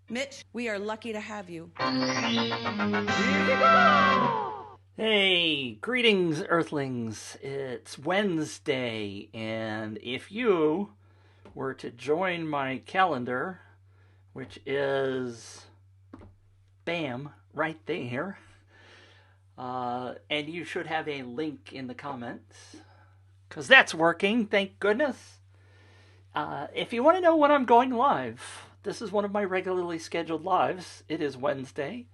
Mitch, we are lucky to have you. Hey, greetings, Earthlings. It's Wednesday, and if you were to join my calendar, which is bam, right there, and you should have a link in the comments, because that's working, thank goodness. If you want to know when I'm going live, this is one of my regularly scheduled lives. It is Wednesday,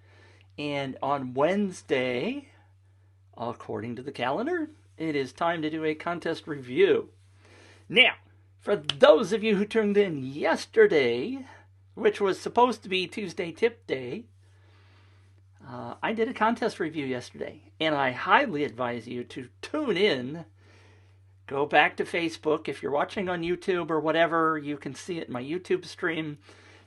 and on Wednesday, according to the calendar, it is time to do a contest review. Now, for those of you who tuned in yesterday, which was supposed to be Tuesday Tip Day, I did a contest review yesterday, and I highly advise you to tune in. Go back to Facebook. If you're watching on YouTube or whatever, you can see it in my YouTube stream.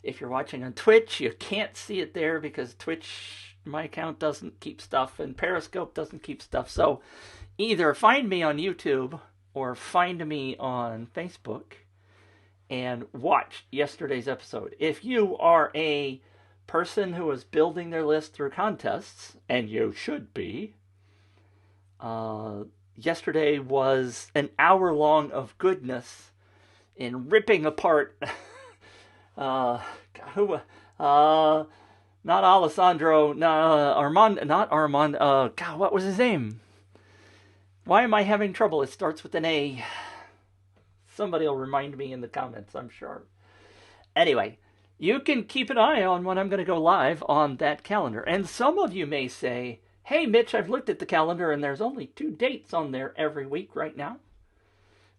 If you're watching on Twitch, you can't see it there because Twitch, my account doesn't keep stuff and Periscope doesn't keep stuff. So either find me on YouTube or find me on Facebook and watch yesterday's episode. If you are a person who is building their list through contests, and you should be, yesterday was an hour long of goodness in ripping apart not Alessandro, not Armand, God, what was his name? Why am I having trouble? It starts with an A. Somebody will remind me in the comments, I'm sure. Anyway, you can keep an eye on when I'm going to go live on that calendar. And some of you may say, hey, Mitch, I've looked at the calendar and there's only 2 dates on there every week right now.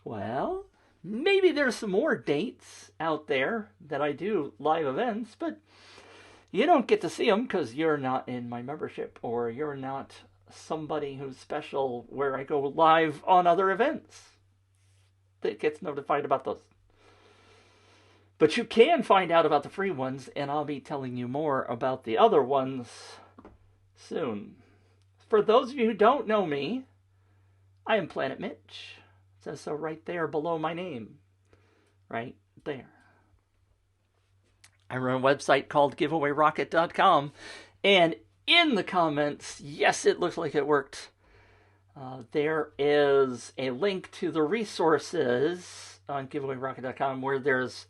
Well, maybe there's some more dates out there that I do live events, but you don't get to see them because you're not in my membership or you're not somebody who's special where I go live on other events that gets notified about those. But you can find out about the free ones, and I'll be telling you more about the other ones soon. For those of you who don't know me, I am Planet Mitch. It says so right there below my name. Right there. I run a website called giveawayrocket.com, and in the comments, yes, it looks like it worked. There is a link to the resources on giveawayrocket.com where there's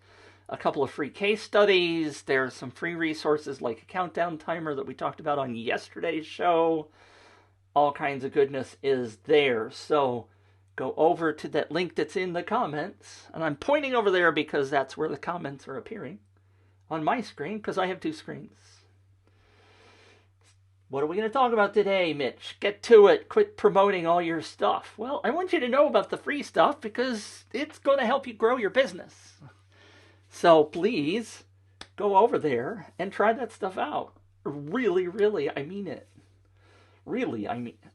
a couple of free case studies. There's some free resources like a countdown timer that we talked about on yesterday's show. All kinds of goodness is there. So go over to that link that's in the comments. And I'm pointing over there because that's where the comments are appearing on my screen because I have 2 screens. What are we going to talk about today, Mitch? Get to it. Quit promoting all your stuff. Well, I want you to know about the free stuff because it's going to help you grow your business. So please go over there and try that stuff out. Really, really, I mean it. Really, I mean it.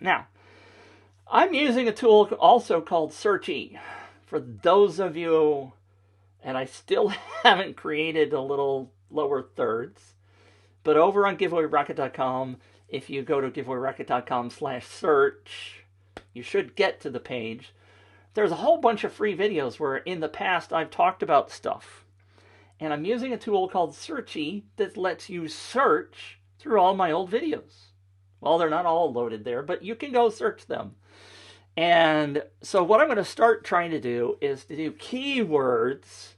Now, I'm using a tool also called Searchy. For those of you, and I still haven't created a little lower thirds, but over on giveawayrocket.com, if you go to giveawayrocket.com/search, you should get to the page. There's a whole bunch of free videos where in the past I've talked about stuff. And I'm using a tool called Searchy that lets you search through all my old videos. Well, they're not all loaded there, but you can go search them. And so what I'm going to start trying to do is to do keywords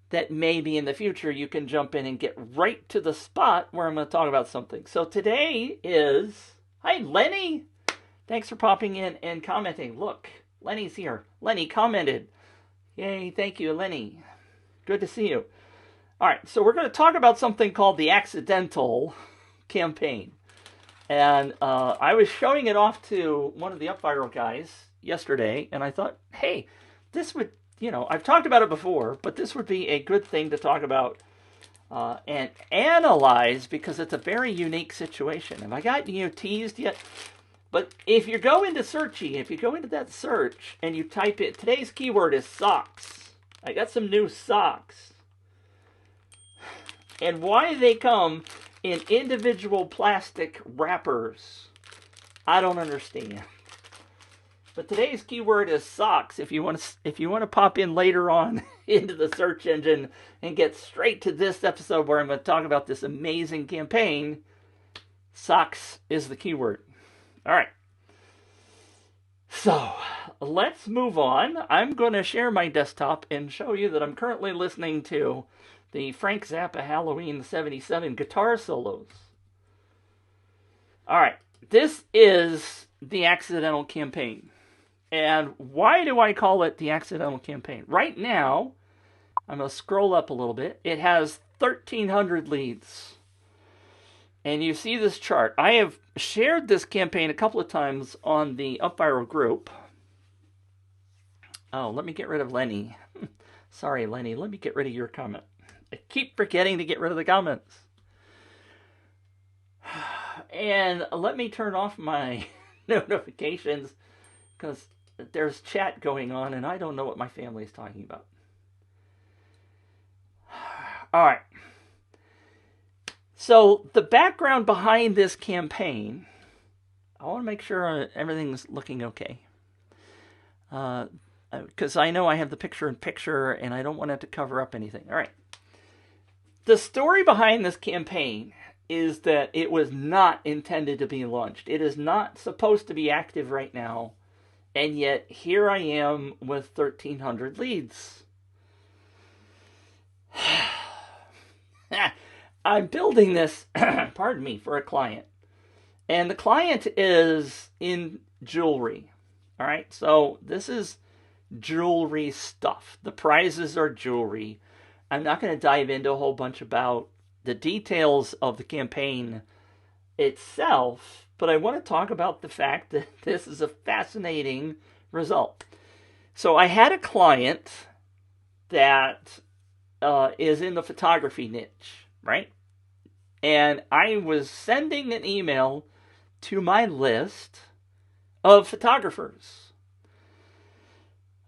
that maybe in the future you can jump in and get right to the spot where I'm going to talk about something. So today is, hi, Lenny. Thanks for popping in and commenting. Look, Lenny's here. Lenny commented. Yay, thank you, Lenny. Good to see you. All right, so we're going to talk about something called the accidental campaign. And I was showing it off to one of the UpViral guys yesterday, and I thought, hey, this would, I've talked about it before, but this would be a good thing to talk about and analyze because it's a very unique situation. Have I gotten you teased yet? But if you go into Searchy, if you go into that search and you type it, today's keyword is socks. I got some new socks. And why they come in individual plastic wrappers, I don't understand. But today's keyword is socks. If you want to pop in later on into the search engine and get straight to this episode where I'm going to talk about this amazing campaign, socks is the keyword. All right. So let's move on. I'm going to share my desktop and show you that I'm currently listening to the Frank Zappa Halloween 77 guitar solos. All right. This is the Accidental Campaign. And why do I call it the Accidental Campaign? Right now, I'm going to scroll up a little bit. It has 1,300 leads. And you see this chart. I have shared this campaign a couple of times on the UpViral group. Oh, let me get rid of Lenny. Sorry, Lenny. Let me get rid of your comment. I keep forgetting to get rid of the comments. And let me turn off my notifications because there's chat going on and I don't know what my family is talking about. All right. So the background behind this campaign, I want to make sure everything's looking okay. Because I know I have the picture-in-picture and I don't want it to cover up anything. All right. The story behind this campaign is that it was not intended to be launched. It is not supposed to be active right now. And yet, here I am with 1,300 leads. I'm building this, pardon me, for a client. And the client is in jewelry. All right, so this is jewelry stuff. The prizes are jewelry. I'm not going to dive into a whole bunch about the details of the campaign itself, but I want to talk about the fact that this is a fascinating result. So I had a client that is in the photography niche, right? And I was sending an email to my list of photographers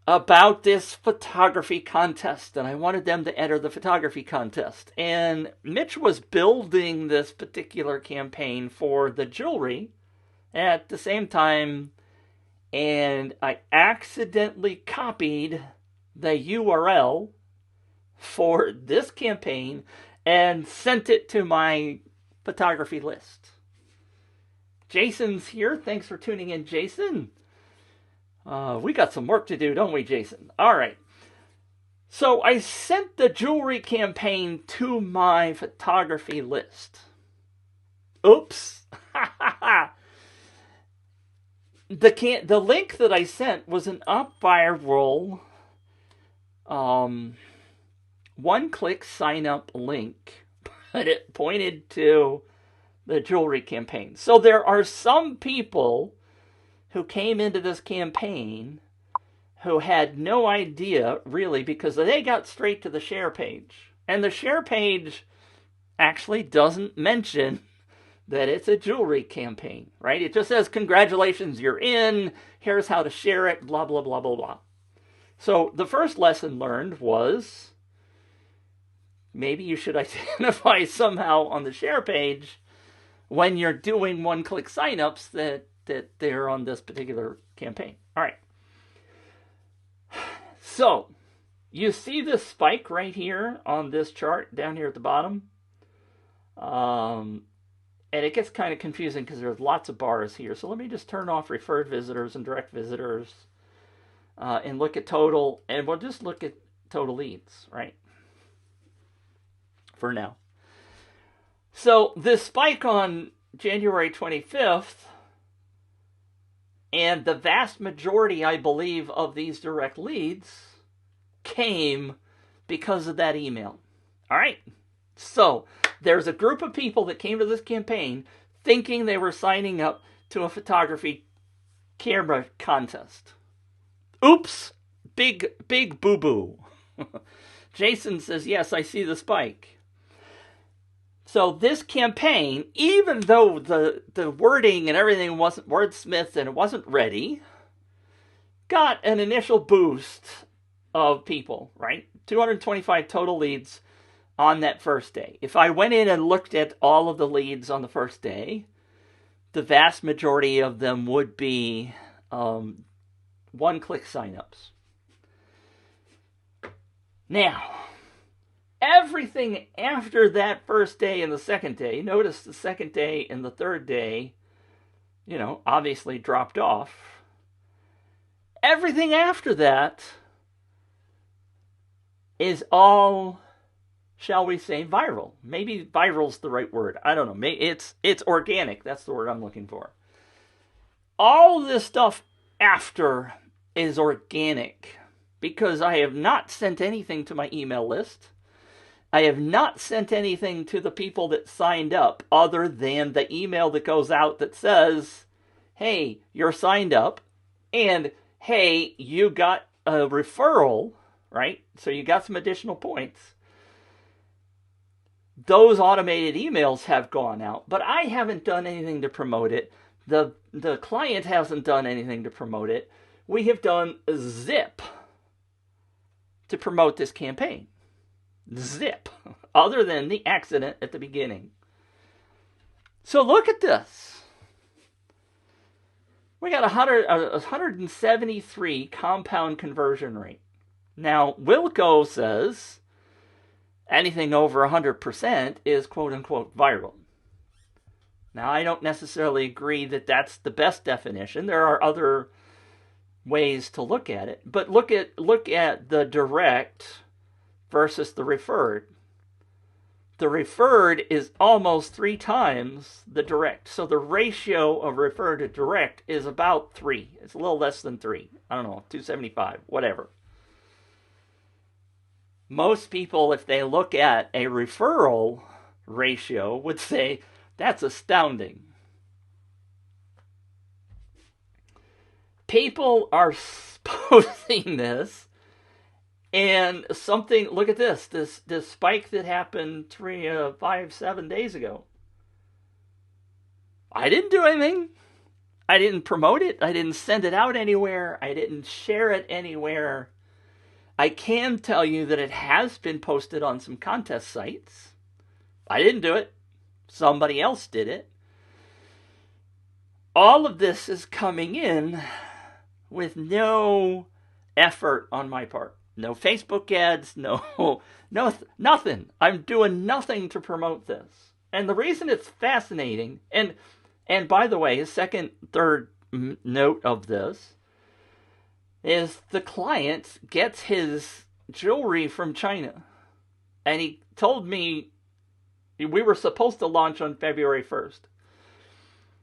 about this photography contest, and I wanted them to enter the photography contest. And Mitch was building this particular campaign for the jewelry at the same time, and I accidentally copied the URL for this campaign and sent it to my photography list. Jason's here. Thanks for tuning in, Jason. We got some work to do, don't we, Jason? All right. So I sent the jewelry campaign to my photography list. Oops. The link that I sent was an UpViral one-click sign-up link, but it pointed to the jewelry campaign. So there are some people who came into this campaign who had no idea, really, because they got straight to the share page. And the share page actually doesn't mention that it's a jewelry campaign, right? It just says, congratulations, you're in, here's how to share it, blah, blah, blah, blah, blah. So the first lesson learned was maybe you should identify somehow on the share page when you're doing one-click signups that they're on this particular campaign. All right. So, you see this spike right here on this chart down here at the bottom? And it gets kind of confusing because there's lots of bars here. So let me just turn off referred visitors and direct visitors and look at total. And we'll just look at total leads, right? For now. So this spike on January 25th, and the vast majority, I believe, of these direct leads came because of that email. All right? So there's a group of people that came to this campaign thinking they were signing up to a photography camera contest. Oops! Big boo-boo. Jason says, yes, I see the spike. So this campaign, even though the wording and everything wasn't wordsmithed and it wasn't ready, got an initial boost of people, right? 225 total leads on that first day. If I went in and looked at all of the leads on the first day, the vast majority of them would be one-click signups. Now, everything after that first day and the second day, notice the second day and the third day, obviously dropped off. Everything after that is all, shall we say, viral. Maybe viral's the right word. I don't know. Maybe it's organic. That's the word I'm looking for. All this stuff after is organic because I have not sent anything to my email list. I have not sent anything to the people that signed up other than the email that goes out that says, hey, you're signed up, and hey, you got a referral, right? So you got some additional points. Those automated emails have gone out, but I haven't done anything to promote it. The client hasn't done anything to promote it. We have done zip to promote this campaign. Zip, other than the accident at the beginning. So look at this. We got 173 compound conversion rate. Now, Wilco says anything over 100% is quote-unquote viral. Now, I don't necessarily agree that that's the best definition. There are other ways to look at it. But look at the direct versus the referred. The referred is almost 3 times the direct. So the ratio of referred to direct is about 3. It's a little less than 3. I don't know, 275, whatever. Most people, if they look at a referral ratio, would say, that's astounding. People are posting this, and something, look at this spike that happened 7 days ago. I didn't do anything. I didn't promote it. I didn't send it out anywhere. I didn't share it anywhere. I can tell you that it has been posted on some contest sites. I didn't do it. Somebody else did it. All of this is coming in with no effort on my part. No Facebook ads, no, nothing. I'm doing nothing to promote this. And the reason it's fascinating, and by the way, third note of this, is the client gets his jewelry from China. And he told me we were supposed to launch on February 1st.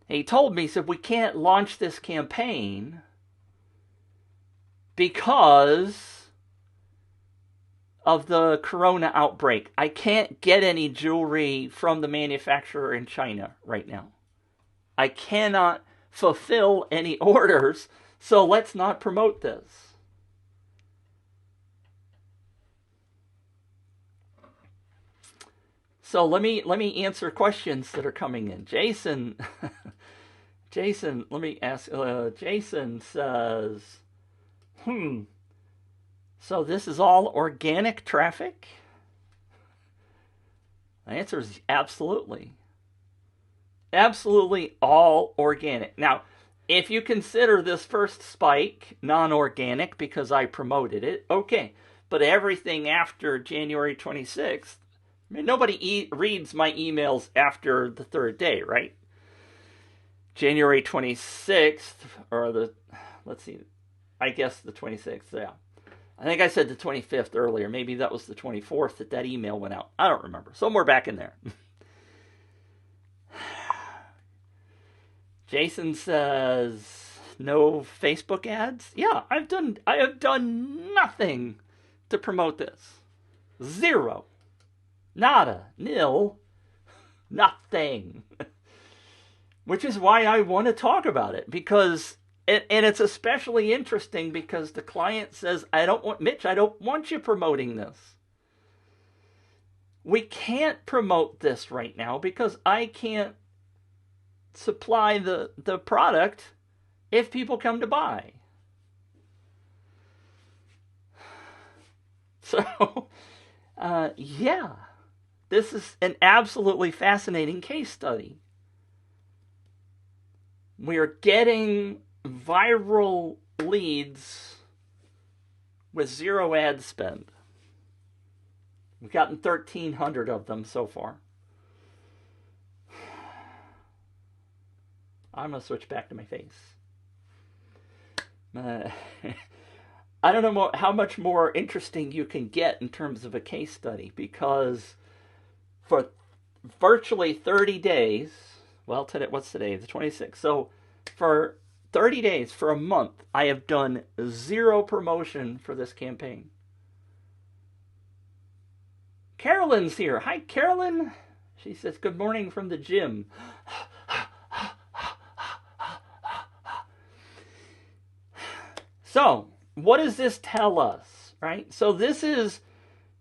He told me, he said, we can't launch this campaign because of the corona outbreak. I can't get any jewelry from the manufacturer in China right now. I cannot fulfill any orders, so let's not promote this. So let me answer questions that are coming in. Jason, let me ask. Jason says, so this is all organic traffic? The answer is absolutely. Absolutely all organic. Now, if you consider this first spike non-organic because I promoted it, okay. But everything after January 26th, I mean, nobody reads my emails after the third day, right? January 26th, or I guess the 26th, yeah. I think I said the 25th earlier. Maybe that was the 24th that email went out. I don't remember. Somewhere back in there. Jason says, no Facebook ads? Yeah, I have done nothing to promote this. Zero. Nada. Nil. Nothing. Which is why I want to talk about it, because and it's especially interesting because the client says, I don't want you promoting this. We can't promote this right now because I can't supply the product if people come to buy. So, yeah, this is an absolutely fascinating case study. We are getting viral leads with 0 ad spend. We've gotten 1,300 of them so far. I'm going to switch back to my face. I don't know how much more interesting you can get in terms of a case study, because for virtually 30 days, well, today, what's today? The 26th. So for 30 days, for a month, I have done 0 promotion for this campaign. Carolyn's here. Hi, Carolyn. She says, good morning from the gym. So, what does this tell us, right? So this is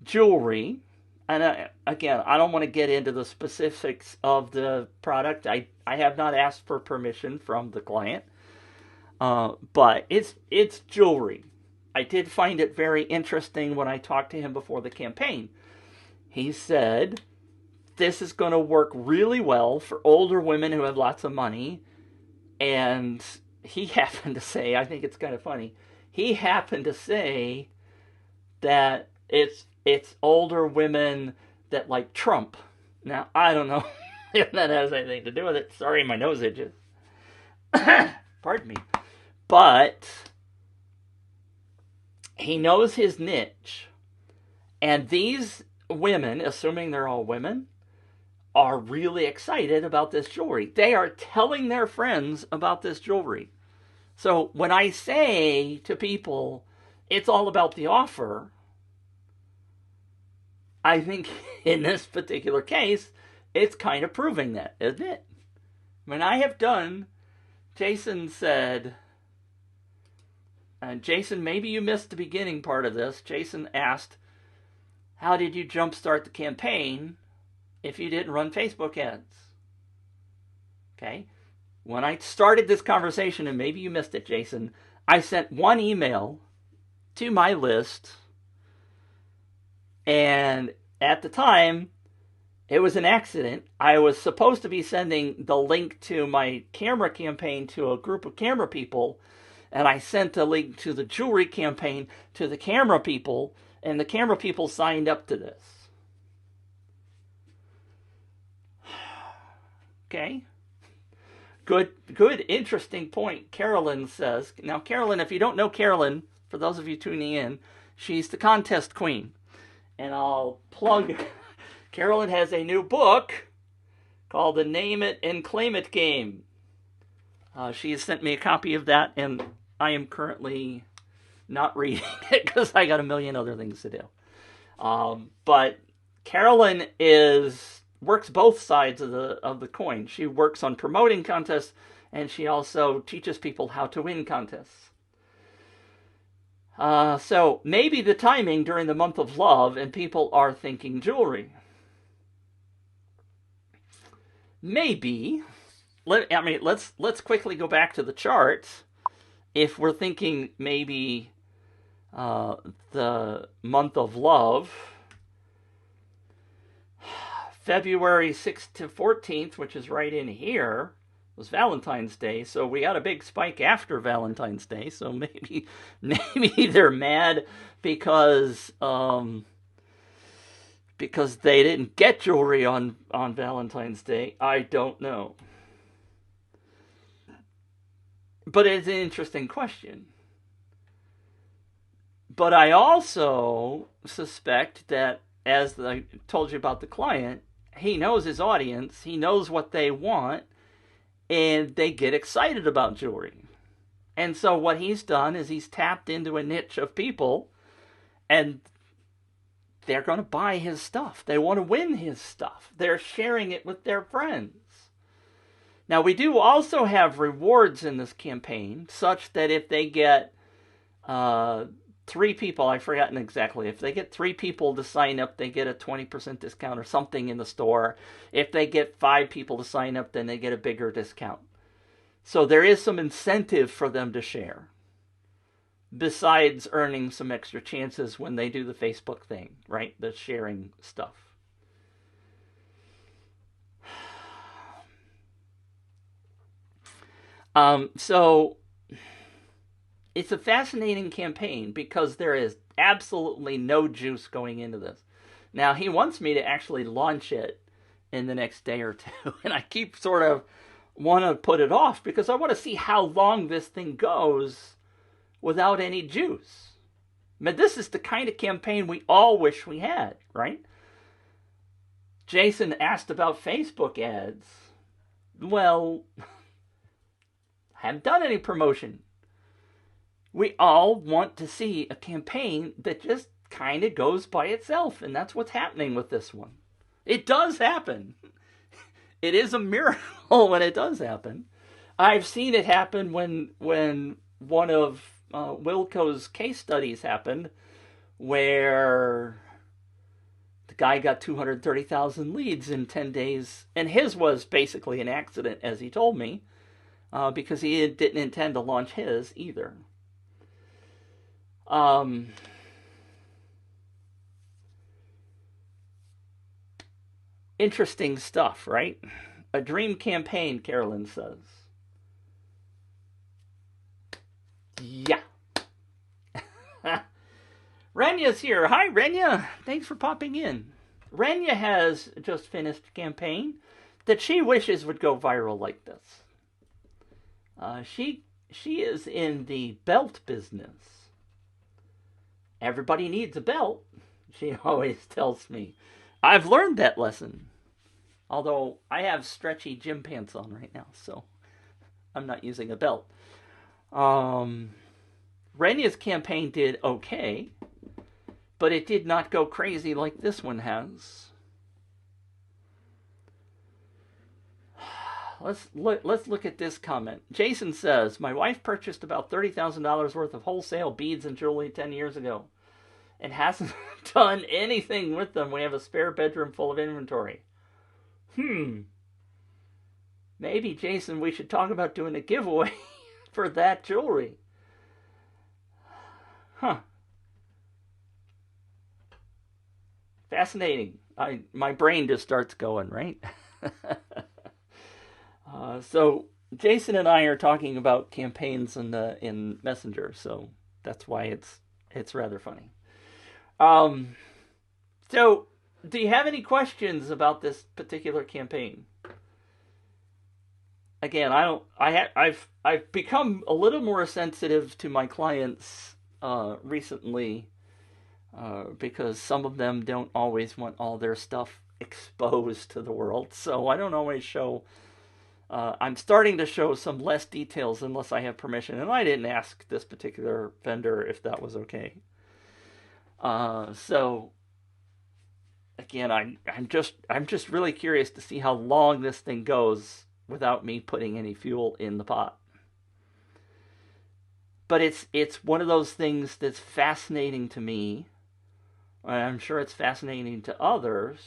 jewelry. And again, I don't want to get into the specifics of the product. I have not asked for permission from the client. But it's jewelry. I did find it very interesting when I talked to him before the campaign. He said, this is going to work really well for older women who have lots of money. And he happened to say, I think it's kind of funny, he happened to say that it's older women that like Trump. Now, I don't know if that has anything to do with it. Sorry, my nose itches. Pardon me. But he knows his niche. And these women, assuming they're all women, are really excited about this jewelry. They are telling their friends about this jewelry. So when I say to people, it's all about the offer, I think in this particular case, it's kind of proving that, isn't it? I mean, I have done, Jason said, and Jason, maybe you missed the beginning part of this. Jason asked, how did you jumpstart the campaign if you didn't run Facebook ads? Okay. When I started this conversation, and maybe you missed it, Jason, I sent one email to my list, and at the time, it was an accident. I was supposed to be sending the link to my camera campaign to a group of camera people, and I sent a link to the jewelry campaign to the camera people, and the camera people signed up to this. Okay. Good, interesting point. Carolyn says. Now, Carolyn, if you don't know Carolyn, for those of you tuning in, she's the contest queen. And I'll plug, Carolyn has a new book called The Name It and Claim It Game. She has sent me a copy of that, and I am currently not reading it because I got a million other things to do. But Carolyn works both sides of the coin. She works on promoting contests, and she also teaches people how to win contests. So maybe the timing during the month of love, and people are thinking jewelry. Maybe. Let's quickly go back to the charts. If we're thinking maybe the month of love, February 6th to 14th, which is right in here, was Valentine's Day. So we got a big spike after Valentine's Day. So maybe they're mad because they didn't get jewelry on Valentine's Day. I don't know. But it's an interesting question. But I also suspect that, as I told you about the client, he knows his audience, he knows what they want, and they get excited about jewelry. And so what he's done is he's tapped into a niche of people, and they're going to buy his stuff. They want to win his stuff. They're sharing it with their friends. Now, we do also have rewards in this campaign, such that if they get 3 people, I've forgotten exactly, if they get 3 people to sign up, they get a 20% discount or something in the store. If they get 5 people to sign up, then they get a bigger discount. So there is some incentive for them to share, besides earning some extra chances when they do the Facebook thing, right? The sharing stuff. So it's a fascinating campaign because there is absolutely no juice going into this. Now, he wants me to actually launch it in the next day or two, and I keep sort of want to put it off because I want to see how long this thing goes without any juice. But this is the kind of campaign we all wish we had, right? Jason asked about Facebook ads. Well, haven't done any promotion. We all want to see a campaign that just kind of goes by itself, and that's what's happening with this one. It does happen. It is a miracle when it does happen. I've seen it happen when one of Wilco's case studies happened, where the guy got 230,000 leads in 10 days, and his was basically an accident, as he told me, because he didn't intend to launch his either. Interesting stuff, right? A dream campaign, Carolyn says. Yeah. Renya's here. Hi, Renya. Thanks for popping in. Renya has just finished a campaign that she wishes would go viral like this. She is in the belt business. Everybody needs a belt, she always tells me. I've learned that lesson. Although I have stretchy gym pants on right now, so I'm not using a belt. Renya's campaign did okay, but it did not go crazy like this one has. Let's look at this comment. Jason says, my wife purchased about $30,000 worth of wholesale beads and jewelry 10 years ago and hasn't done anything with them. We have a spare bedroom full of inventory. Maybe, Jason, we should talk about doing a giveaway for that jewelry. Fascinating. My brain just starts going, right? So Jason and I are talking about campaigns in Messenger, so that's why it's rather funny. So do you have any questions about this particular campaign? Again, I've become a little more sensitive to my clients recently because some of them don't always want all their stuff exposed to the world, so I don't always show. I'm starting to show some less details unless I have permission, and I didn't ask this particular vendor if that was okay. So again, I'm just really curious to see how long this thing goes without me putting any fuel in the pot. But it's one of those things that's fascinating to me. I'm sure it's fascinating to others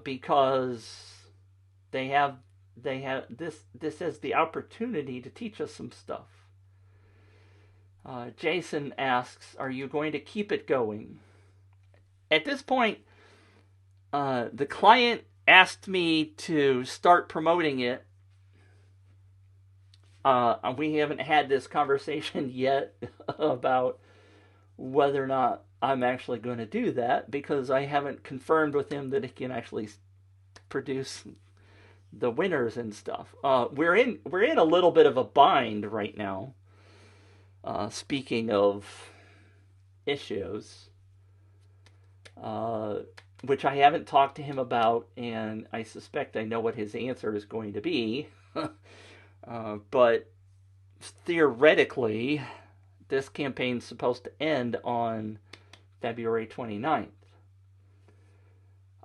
because they have this has the opportunity to teach us some stuff. Jason asks, are you going to keep it going? At this point, the client asked me to start promoting it. We haven't had this conversation yet about whether or not I'm actually going to do that because I haven't confirmed with him that he can actually produce the winners and stuff. We're in a little bit of a bind right now. Speaking of issues, which I haven't talked to him about, and I suspect I know what his answer is going to be. But theoretically, this campaign's supposed to end on February 29th.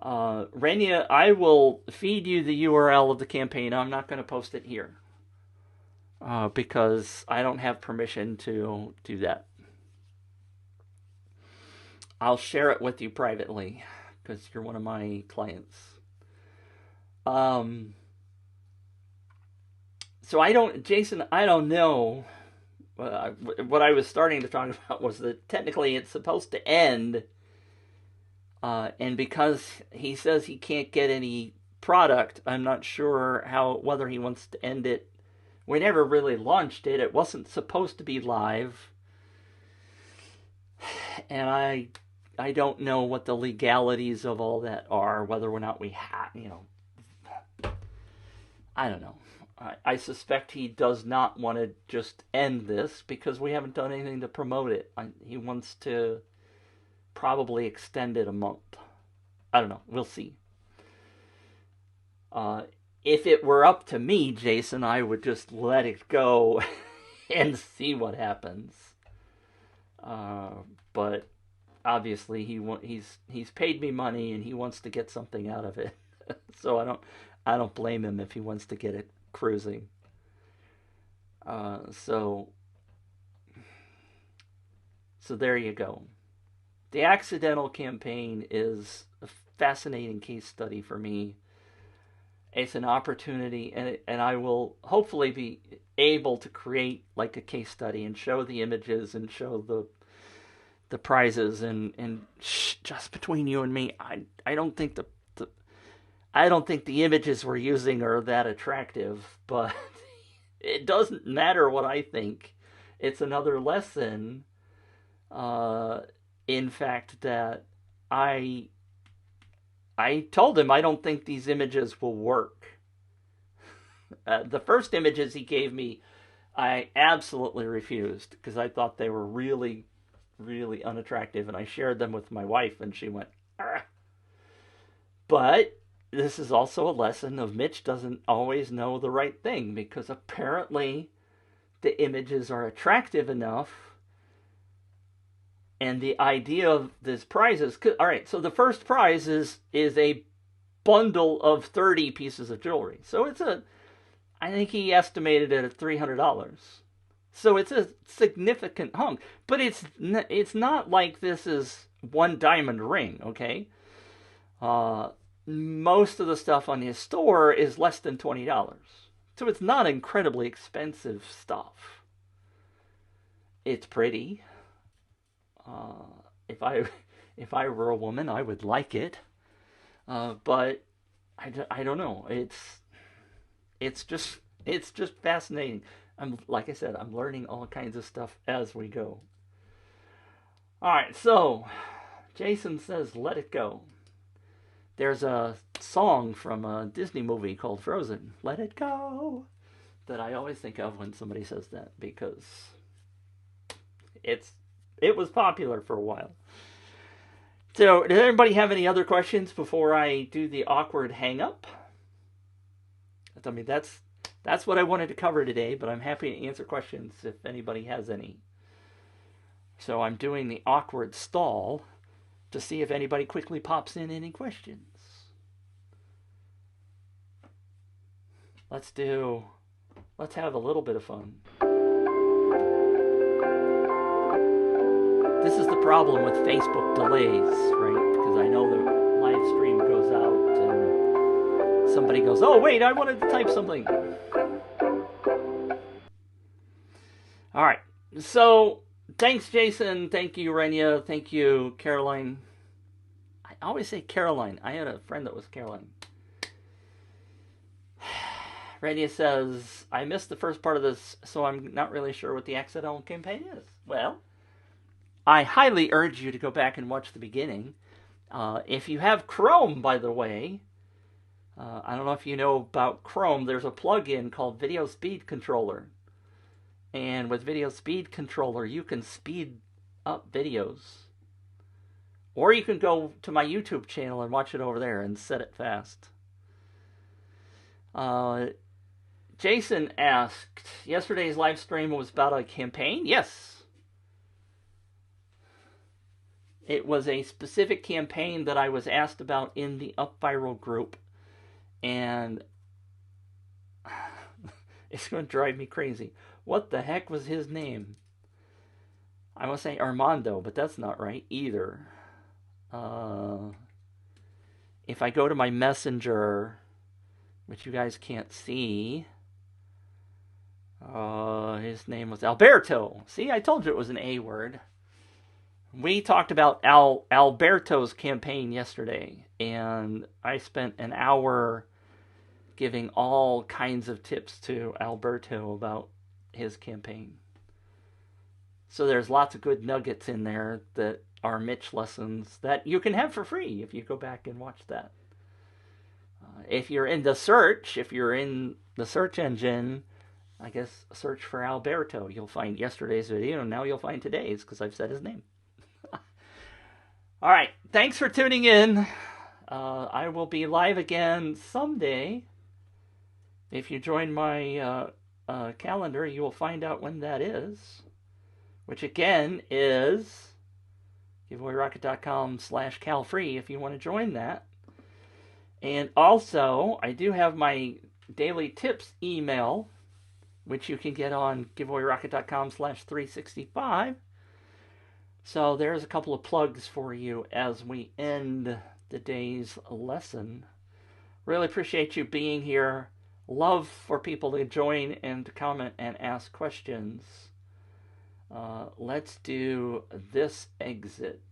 Renya, I will feed you the URL of the campaign. I'm not going to post it here because I don't have permission to do that. I'll share it with you privately because you're one of my clients. So Jason, I don't know. What I was starting to talk about was that technically it's supposed to end. And because he says he can't get any product, I'm not sure whether he wants to end it we never really launched it. It wasn't supposed to be live. And I don't know what the legalities of all that are, whether or not we have, I don't know. I suspect he does not want to just end this because we haven't done anything to promote it. He wants to probably extend it a month. I don't know. We'll see. If it were up to me, Jason, I would just let it go and see what happens. But obviously he's paid me money and he wants to get something out of it. So I don't blame him if he wants to get it cruising. So there you go. The Accidental campaign is a fascinating case study for me. It's an opportunity, and I will hopefully be able to create like a case study and show the images and show the prizes and just between you and me, I don't think I don't think the images we're using are that attractive, but it doesn't matter what I think. It's another lesson, in fact, that I told him I don't think these images will work. The first images he gave me, I absolutely refused because I thought they were really, really unattractive, and I shared them with my wife, and she went, "Argh." But this is also a lesson of Mitch doesn't always know the right thing, because apparently the images are attractive enough, and the idea of this prize is, all right, so the first prize is a bundle of 30 pieces of jewelry. So I think he estimated it at $300. So it's a significant hunk, but it's not like this is one diamond ring, okay? Most of the stuff on his store is less than $20. So it's not incredibly expensive stuff. It's pretty. If I were a woman, I would like it. But I don't know. It's just fascinating. Like I said, I'm learning all kinds of stuff as we go. All right, so Jason says, "Let it go." There's a song from a Disney movie called Frozen, "Let It Go," that I always think of when somebody says that, because it was popular for a while. So, does anybody have any other questions before I do the awkward hang-up? I mean, that's what I wanted to cover today, but I'm happy to answer questions if anybody has any. So I'm doing the awkward stall to see if anybody quickly pops in any questions. Let's have a little bit of fun. This is the problem with Facebook delays, right? Because I know the live stream goes out and somebody goes, "Oh, wait, I wanted to type something." All right. So, thanks, Jason. Thank you, Renia. Thank you, Caroline. I always say Caroline. I had a friend that was Caroline. Renia says, "I missed the first part of this, so I'm not really sure what the Accidental campaign is." Well, I highly urge you to go back and watch the beginning. If you have Chrome, by the way, I don't know if you know about Chrome, there's a plugin called Video Speed Controller. And with Video Speed Controller, you can speed up videos. Or you can go to my YouTube channel and watch it over there and set it fast. Jason asked, yesterday's live stream was about a campaign? Yes. It was a specific campaign that I was asked about in the UpViral group. And it's going to drive me crazy. What the heck was his name? I want to say Armando, but that's not right either. If I go to my messenger, which you guys can't see, his name was Alberto. See, I told you it was an A word. We talked about Alberto's campaign yesterday, and I spent an hour giving all kinds of tips to Alberto about his campaign. So there's lots of good nuggets in there that are Mitch lessons that you can have for free if you go back and watch that. If you're in the search engine, I guess search for Alberto. You'll find yesterday's video, and now you'll find today's because I've said his name. All right, thanks for tuning in. I will be live again someday. If you join my calendar, you will find out when that is, which again is giveawayrocket.com/calfree if you want to join that. And also, I do have my daily tips email, which you can get on giveawayrocket.com/365. So there's a couple of plugs for you as we end the day's lesson. Really appreciate you being here. Love for people to join and to comment and ask questions. Let's do this exit.